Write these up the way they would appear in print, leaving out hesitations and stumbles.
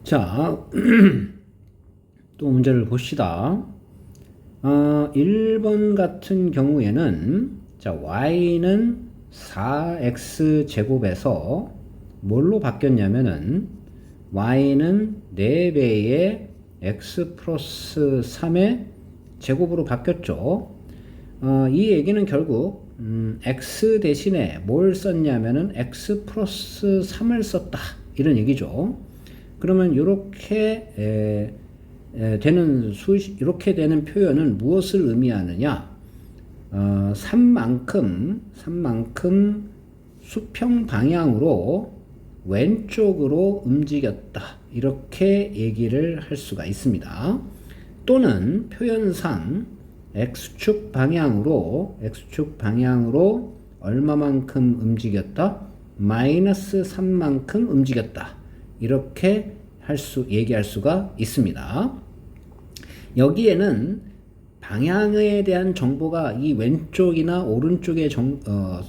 자, 또 문제를 봅시다. 1번 같은 경우에는 자, y는 4x 제곱에서 뭘로 바뀌었냐면은 y는 4배의 x 플러스 3의 제곱으로 바뀌었죠. 이 얘기는 결국 x 대신에 뭘 썼냐면은 x 플러스 3을 썼다 이런 얘기죠. 그러면 이렇게 이렇게 되는 표현은 무엇을 의미하느냐? 3만큼 수평 방향으로 왼쪽으로 움직였다. 이렇게 얘기를 할 수가 있습니다. 또는 표현상 x축 방향으로 얼마만큼 움직였다? 마이너스 3만큼 움직였다. 이렇게 얘기할 수가 있습니다. 여기에는 방향에 대한 정보가 이 왼쪽이나 오른쪽에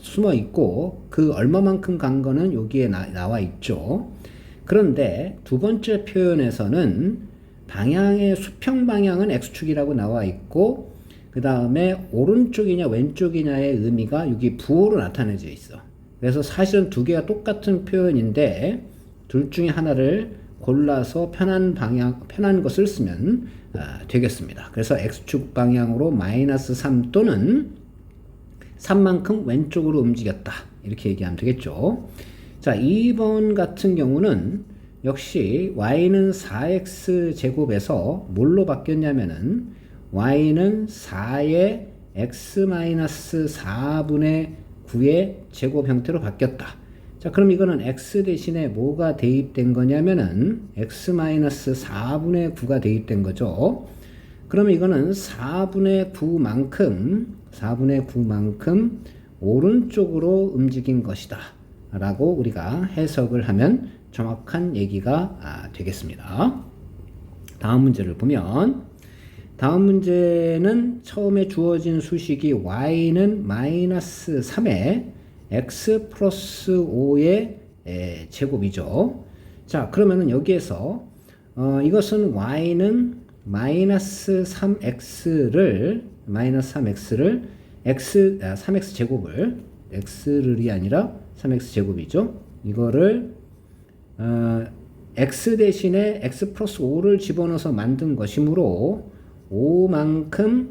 숨어 있고 그 얼마만큼 간 거는 여기에 나와 있죠. 그런데 두 번째 표현에서는 방향의 수평 방향은 x축이라고 나와 있고 그 다음에 오른쪽이냐 왼쪽이냐의 의미가 여기 부호로 나타내져 있어. 그래서 사실은 두 개가 똑같은 표현인데 둘 중에 하나를 골라서 편한 것을 쓰면 되겠습니다. 그래서 x축 방향으로 마이너스 3 또는 3만큼 왼쪽으로 움직였다. 이렇게 얘기하면 되겠죠. 자, 2번 같은 경우는 역시 y는 4x 제곱에서 뭘로 바뀌었냐면은 y는 4의 x-4분의 9의 제곱 형태로 바뀌었다. 자, 그럼 이거는 x 대신에 뭐가 대입된 거냐면은 x-4분의 9가 대입된 거죠. 그러면 이거는 4분의 9만큼 오른쪽으로 움직인 것이다 라고 우리가 해석을 하면 정확한 얘기가 되겠습니다. 다음 문제를 보면 다음 문제는 처음에 주어진 수식이 y는 마이너스 3의 x 플러스 5의 제곱이죠. 자, 그러면은 여기에서 이것은 y는 마이너스 3x를 3x 제곱을 x를이 아니라 3x 제곱이죠. 이거를 x 대신에 x 플러스 5를 집어넣어서 만든 것이므로 5만큼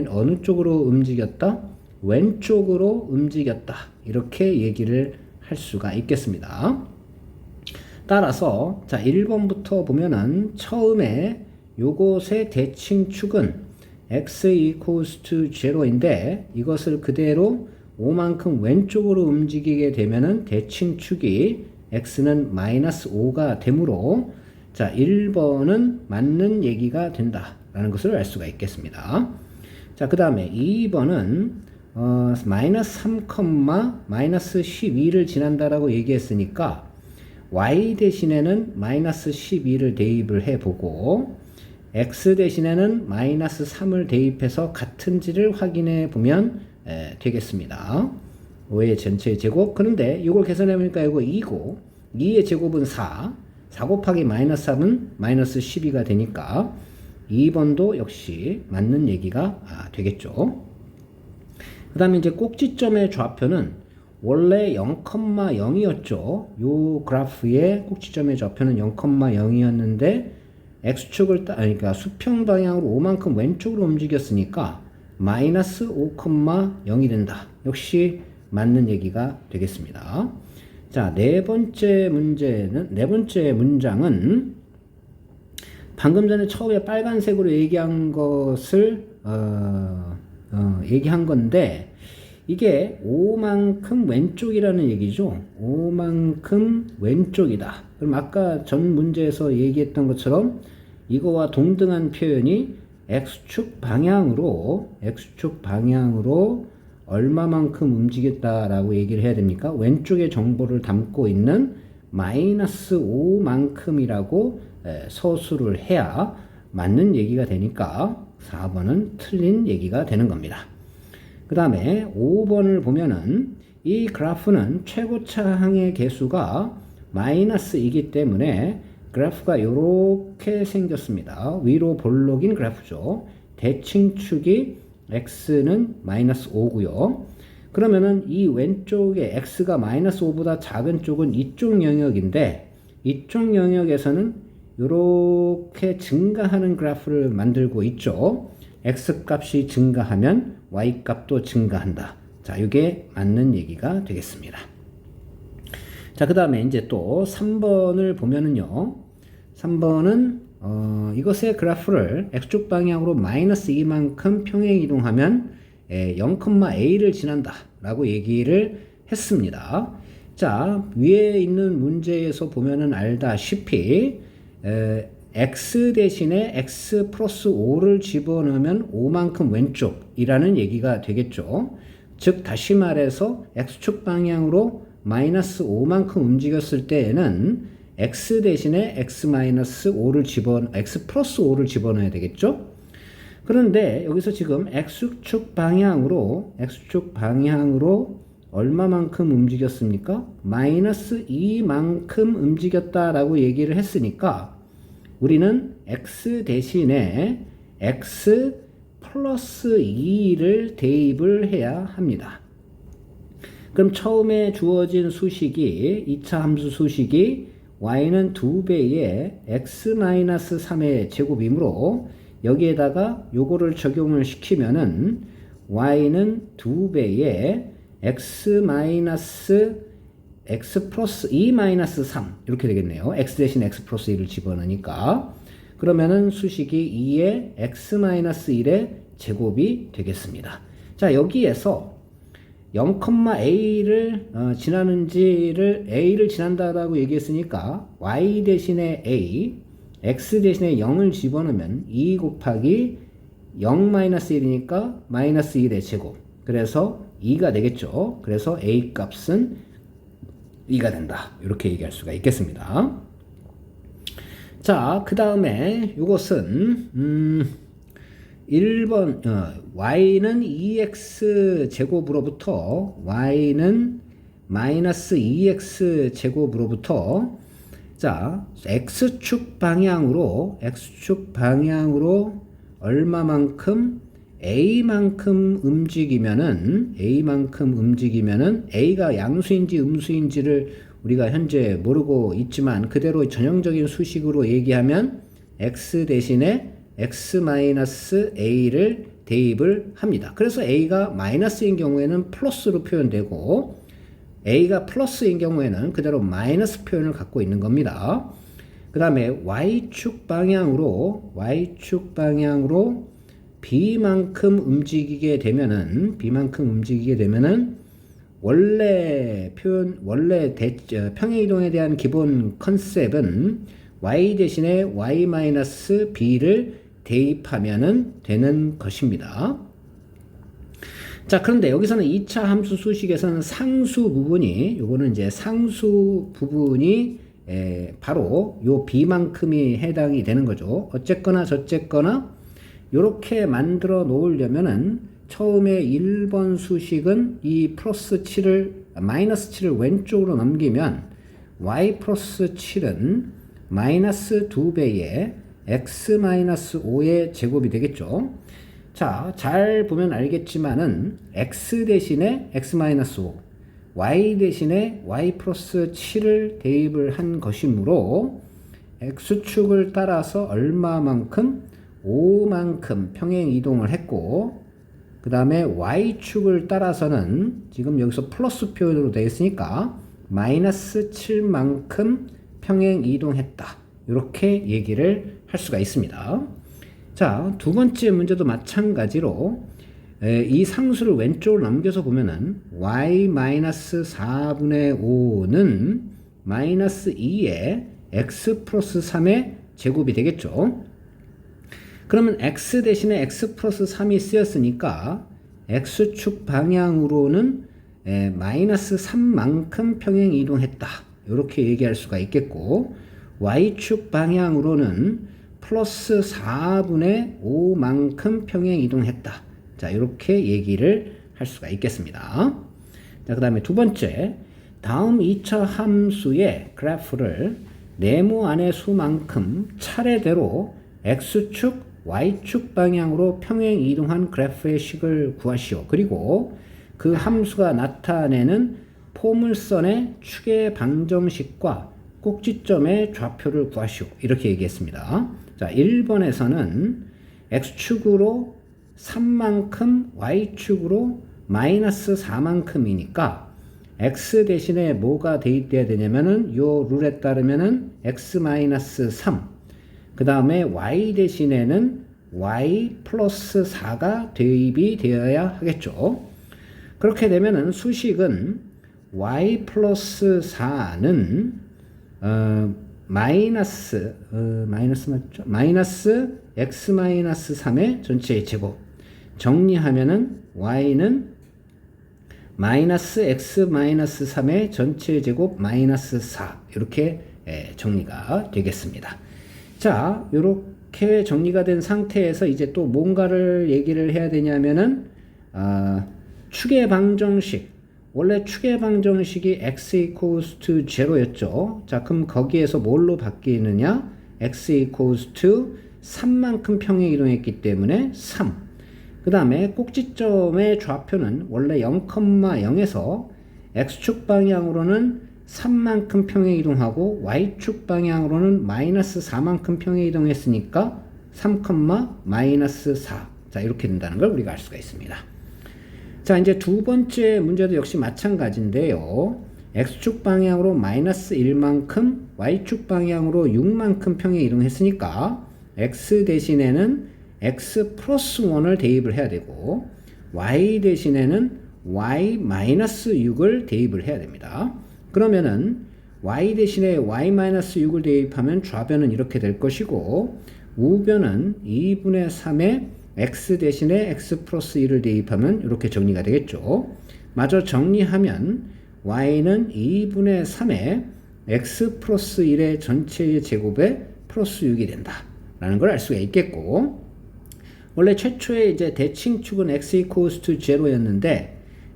어느 쪽으로 움직였다? 왼쪽으로 움직였다. 이렇게 얘기를 할 수가 있겠습니다. 따라서 자 1번부터 보면은 처음에 요것의 대칭축은 x equals to 0인데 이것을 그대로 5만큼 왼쪽으로 움직이게 되면은 대칭축이 x는 마이너스 5가 되므로 자 1번은 맞는 얘기가 된다 라는 것을 알 수가 있겠습니다. 자, 그 다음에 2번은 마이너스 3, 마이너스 12를 지난다라고 얘기했으니까 y 대신에는 마이너스 12를 대입을 해보고 x 대신에는 마이너스 3을 대입해서 같은지를 확인해 보면 되겠습니다. 5의 전체 제곱. 그런데 이걸 계산해보니까 이거 2고 2의 제곱은 4 곱하기 마이너스 3은 마이너스 12가 되니까 2번도 역시 맞는 얘기가 되겠죠. 그 다음에 이제 꼭지점의 좌표는 원래 0,0이었죠. 요 그래프의 꼭지점의 좌표는 0,0이었는데 x축을 그러니까 수평 방향으로 5만큼 왼쪽으로 움직였으니까 마이너스 5,0이 된다. 역시 맞는 얘기가 되겠습니다. 자, 네 번째 문장은 방금 전에 처음에 빨간색으로 얘기한 것을 얘기한 건데 이게 5만큼 왼쪽이라는 얘기죠. 5만큼 왼쪽이다. 그럼 아까 전 문제에서 얘기했던 것처럼 이거와 동등한 표현이 x축 방향으로 얼마만큼 움직였다라고 얘기를 해야 됩니까? 왼쪽에 정보를 담고 있는 마이너스 5만큼이라고 서술을 해야 맞는 얘기가 되니까 4번은 틀린 얘기가 되는 겁니다. 그 다음에 5번을 보면은 이 그래프는 최고차항의 개수가 마이너스이기 때문에 그래프가 이렇게 생겼습니다. 위로 볼록인 그래프죠. 대칭축이 x는 마이너스 5고요. 그러면은 이 왼쪽에 x가 마이너스 5보다 작은 쪽은 이쪽 영역인데, 이쪽 영역에서는 이렇게 증가하는 그래프를 만들고 있죠. x 값이 증가하면 y 값도 증가한다. 자, 이게 맞는 얘기가 되겠습니다. 자, 그 다음에 이제 또 3번을 보면은요. 3번은 이것의 그래프를 x축 방향으로 마이너스 2만큼 평행 이동하면 0,a를 지난다 라고 얘기를 했습니다. 자, 위에 있는 문제에서 보면은 알다시피 x 대신에 x 플러스 5를 집어넣으면 5만큼 왼쪽이라는 얘기가 되겠죠. 즉 다시 말해서 x축 방향으로 마이너스 5만큼 움직였을 때에는 x 대신에 x 플러스 5를 집어넣어야 되겠죠. 그런데 여기서 지금 x축 방향으로 얼마만큼 움직였습니까? 마이너스 2만큼 움직였다라고 얘기를 했으니까 우리는 x 대신에 x 플러스 2를 대입을 해야 합니다. 그럼 처음에 주어진 수식이 2차 함수 수식이 y는 2배의 x-3의 제곱이므로 여기에다가 요거를 적용을 시키면은 y는 2배의 x 플러스 2-3 이렇게 되겠네요. x 대신 x 플러스 2를 집어넣으니까 그러면은 수식이 2의 x-1의 제곱이 되겠습니다. 자, 여기에서 0,a를 A를 지난다라고 얘기했으니까 y 대신에 a, x 대신에 0을 집어넣으면 2 곱하기 0-1이니까 마이너스 1의 제곱. 그래서 2가 되겠죠. 그래서 a 값은 2가 된다. 이렇게 얘기할 수가 있겠습니다. 자, 그 다음에 이것은 1번 y는 2x 제곱으로부터 y는 마이너스 2x 제곱으로부터 자 x축 방향으로 얼마만큼 a만큼 움직이면은 a가 양수인지 음수인지를 우리가 현재 모르고 있지만 그대로 전형적인 수식으로 얘기하면 x 대신에 x-a를 대입을 합니다. 그래서 a가 마이너스인 경우에는 플러스로 표현되고 a가 플러스인 경우에는 그대로 마이너스 표현을 갖고 있는 겁니다. 그 다음에 y축 방향으로 b만큼 움직이게 되면은 원래 평행이동에 대한 기본 컨셉은 y 대신에 y-b를 대입하면은 되는 것입니다. 자, 그런데 여기서는 2차 함수 수식에서는 상수 부분이 바로 요 b만큼이 해당이 되는 거죠. 어쨌거나 저쨌거나 요렇게 만들어 놓으려면은 처음에 1번 수식은 이 마이너스 7을 왼쪽으로 넘기면 y 플러스 7은 마이너스 2배의 x-5의 제곱이 되겠죠. 자, 잘 보면 알겠지만은 x 대신에 x-5, y 대신에 y 플러스 7을 대입을 한 것이므로 x축을 따라서 얼마만큼? 5만큼 평행 이동을 했고 그 다음에 y축을 따라서는 지금 여기서 플러스 표현으로 되어 있으니까 마이너스 7만큼 평행 이동했다. 이렇게 얘기를 할 수가 있습니다. 자, 두 번째 문제도 마찬가지로 이 상수를 왼쪽으로 넘겨서 보면은 y-4분의 5는 마이너스 2의 x 플러스 3의 제곱이 되겠죠. 그러면 x 대신에 x 플러스 3이 쓰였으니까 x축 방향으로는 마이너스 3만큼 평행 이동했다. 이렇게 얘기할 수가 있겠고 y축 방향으로는 플러스 4분의 5만큼 평행 이동했다. 자, 이렇게 얘기를 할 수가 있겠습니다. 자, 그 다음에 두 번째, 다음 2차 함수의 그래프를 네모 안의 수만큼 차례대로 x축, y축 방향으로 평행 이동한 그래프의 식을 구하시오. 그리고 그 함수가 나타내는 포물선의 축의 방정식과 꼭지점의 좌표를 구하시오. 이렇게 얘기했습니다. 자, 1번에서는 x축으로 3만큼, y축으로 마이너스 4만큼이니까 x 대신에 뭐가 대입돼야 되냐면은 요 룰에 따르면은 x 마이너스 3, 그 다음에 y 대신에는 y 플러스 4가 대입이 되어야 하겠죠. 그렇게 되면은 수식은 y 플러스 4는 마이너스 맞죠? 마이너스 x 마이너스 3의 전체의 제곱. 정리하면은 y는 마이너스 x 마이너스 3의 전체 제곱 마이너스 4 이렇게 정리가 되겠습니다. 자, 이렇게 정리가 된 상태에서 이제 또 뭔가를 얘기를 해야 되냐면은 축의 방정식, 원래 축의 방정식이 x equals to 0였죠. 자, 그럼 거기에서 뭘로 바뀌느냐? x equals to 3만큼 평행 이동했기 때문에 3. 그 다음에 꼭지점의 좌표는 원래 0,0에서 x축 방향으로는 3만큼 평행 이동하고 y축 방향으로는 마이너스 4만큼 평행 이동했으니까 3, 마이너스 4. 자, 이렇게 된다는 걸 우리가 알 수가 있습니다. 자, 이제 두 번째 문제도 역시 마찬가지인데요. x축 방향으로 마이너스 1만큼, y축 방향으로 6만큼 평행 이동했으니까 x 대신에는 x 플러스 1을 대입을 해야 되고 y 대신에는 y 마이너스 6을 대입을 해야 됩니다. 그러면은 y 대신에 y 마이너스 6을 대입하면 좌변은 이렇게 될 것이고 우변은 2분의 3에 x 대신에 x 플러스 1을 대입하면 이렇게 정리가 되겠죠. 마저 정리하면 y는 2분의 3에 x 플러스 1의 전체의 제곱에 플러스 6이 된다 라는 걸 알 수가 있겠고, 원래 최초의 이제 대칭축은 x equals to 0였는데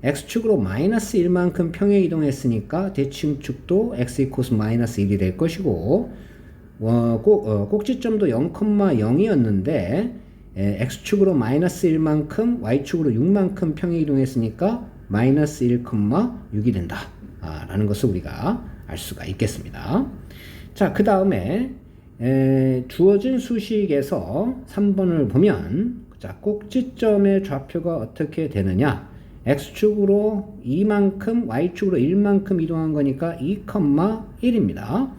x축으로 마이너스 1만큼 평행 이동했으니까 대칭축도 x equals 마이너스 1이 될 것이고 꼭지점도 0,0이었는데 x축으로 마이너스 1만큼 y축으로 6만큼 평행 이동했으니까 마이너스 1,6이 된다 라는 것을 우리가 알 수가 있겠습니다. 자, 그 다음에 주어진 수식에서 3번을 보면 자, 꼭지점의 좌표가 어떻게 되느냐? x축으로 2만큼 y축으로 1만큼 이동한 거니까 2,1입니다.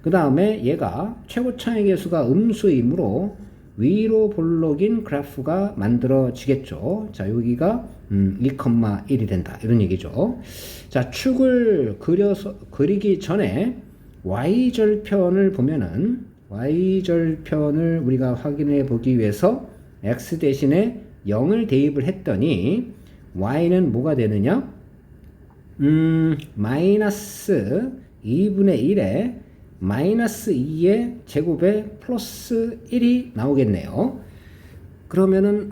그 다음에 얘가 최고 차익의 수가 음수이므로 위로 볼록인 그래프가 만들어지겠죠. 자, 여기가 2,1이 된다 이런 얘기죠. 자, 축을 그리기 전에 y절편을 보면은 y절편을 우리가 확인해 보기 위해서 x 대신에 0을 대입을 했더니 y는 뭐가 되느냐? 마이너스 2분의 1에 마이너스 2의 제곱에 플러스 1이 나오겠네요. 그러면은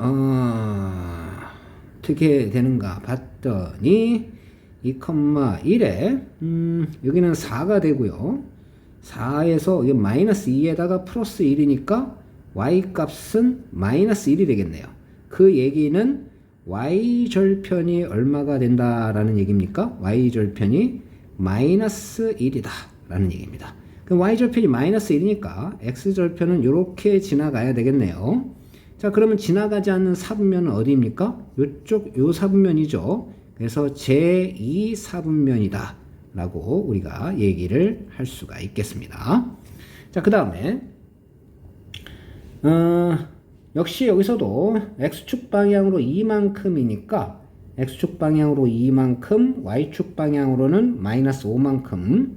어떻게 되는가 봤더니 2,1에 여기는 4가 되고요. 4에서 마이너스 2에다가 플러스 1이니까 y 값은 마이너스 1이 되겠네요. 그 얘기는 y절편이 얼마가 된다라는 얘기입니까? y절편이 마이너스 1이다 라는 얘기입니다. 그럼 y절편이 마이너스 1이니까 x절편은 이렇게 지나가야 되겠네요. 자, 그러면 지나가지 않는 사분면은 어디입니까? 요쪽 요 사분면이죠. 그래서 제2 사분면이다 라고 우리가 얘기를 할 수가 있겠습니다. 자, 그 다음에 역시 여기서도 x축 방향으로 2만큼이니까 x축 방향으로 2만큼, y축 방향으로는 마이너스 5만큼.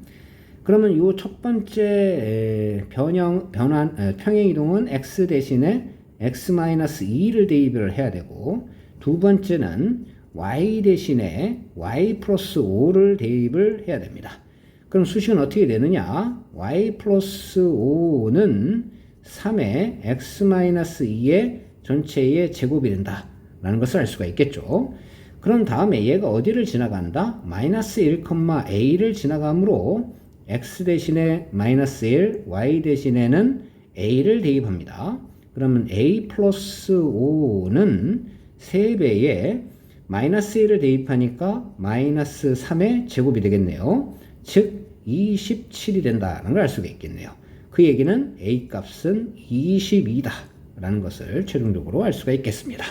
그러면 이 첫 번째 평행 이동은 x 대신에 x 마이너스 2를 대입을 해야 되고, 두 번째는 y 대신에 y 플러스 5를 대입을 해야 됩니다. 그럼 수식은 어떻게 되느냐? y 플러스 5는 3의 x 마이너스 2의 전체의 제곱이 된다 라는 것을 알 수가 있겠죠. 그런 다음에 얘가 어디를 지나간다? 마이너스 1,a를 지나가므로 x 대신에 마이너스 1, y 대신에는 a를 대입합니다. 그러면 a 플러스 5는 3배에 마이너스 1을 대입하니까 마이너스 3의 제곱이 되겠네요. 즉 27이 된다는 걸 알 수가 있겠네요. 그 얘기는 a 값은 22다 라는 것을 최종적으로 알 수가 있겠습니다.